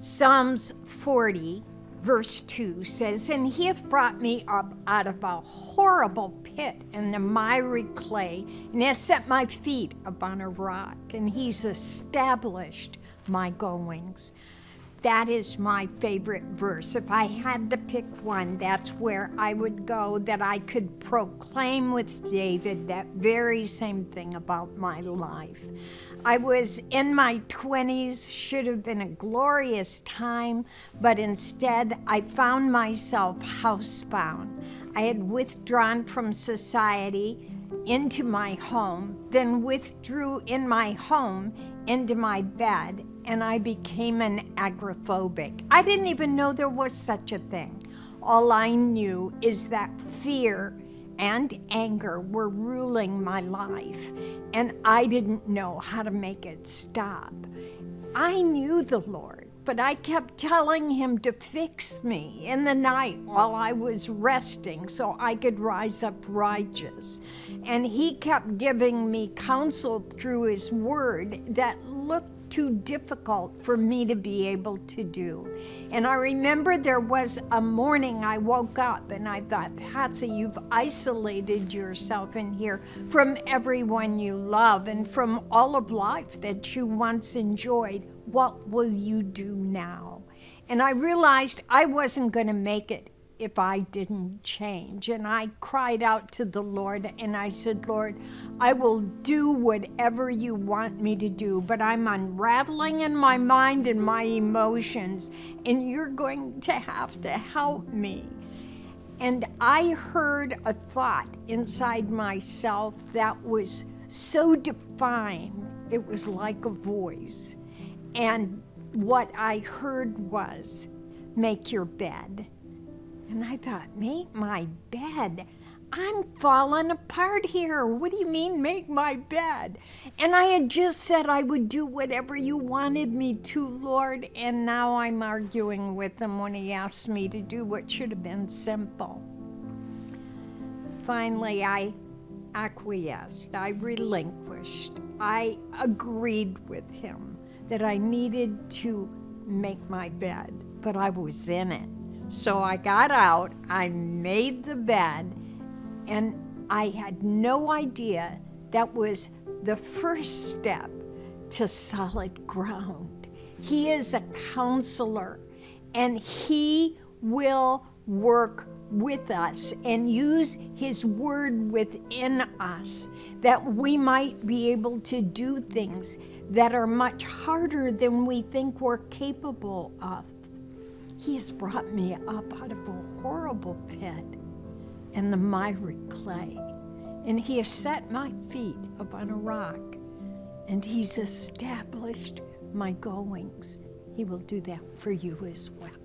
Psalms 40, verse 2 says, "And he hath brought me up out of a horrible pit and the miry clay, and has set my feet upon a rock, and he's established my goings." That is my favorite verse. If I had to pick one, that's where I would go, that I could proclaim with David that very same thing about my life. I was in my 20s, should have been a glorious time, but instead I found myself housebound. I had withdrawn from society into my home, then withdrew in my home into my bed, and I became an agoraphobic. I didn't even know there was such a thing. All I knew is that fear and anger were ruling my life, and I didn't know how to make it stop. I knew the Lord, but I kept telling him to fix me in the night while I was resting so I could rise up righteous. And he kept giving me counsel through his word that looked too difficult for me to be able to do. And I remember there was a morning I woke up and I thought, Patsy, you've isolated yourself in here from everyone you love and from all of life that you once enjoyed. What will you do now? And I realized I wasn't going to make it if I didn't change. And I cried out to the Lord and I said, Lord, I will do whatever you want me to do, but I'm unraveling in my mind and my emotions, and you're going to have to help me. And I heard a thought inside myself that was so defined, it was like a voice. And what I heard was, make your bed. And I thought, make my bed? I'm falling apart here. What do you mean, make my bed? And I had just said I would do whatever you wanted me to, Lord, and now I'm arguing with him when he asked me to do what should have been simple. Finally, I acquiesced. I relinquished. I agreed with him that I needed to make my bed, but I was in it. So I got out, I made the bed, and I had no idea that was the first step to solid ground. He is a counselor, and he will work with us and use his word within us that we might be able to do things that are much harder than we think we're capable of. He has brought me up out of a horrible pit and the miry clay, and he has set my feet upon a rock, and he's established my goings. He will do that for you as well.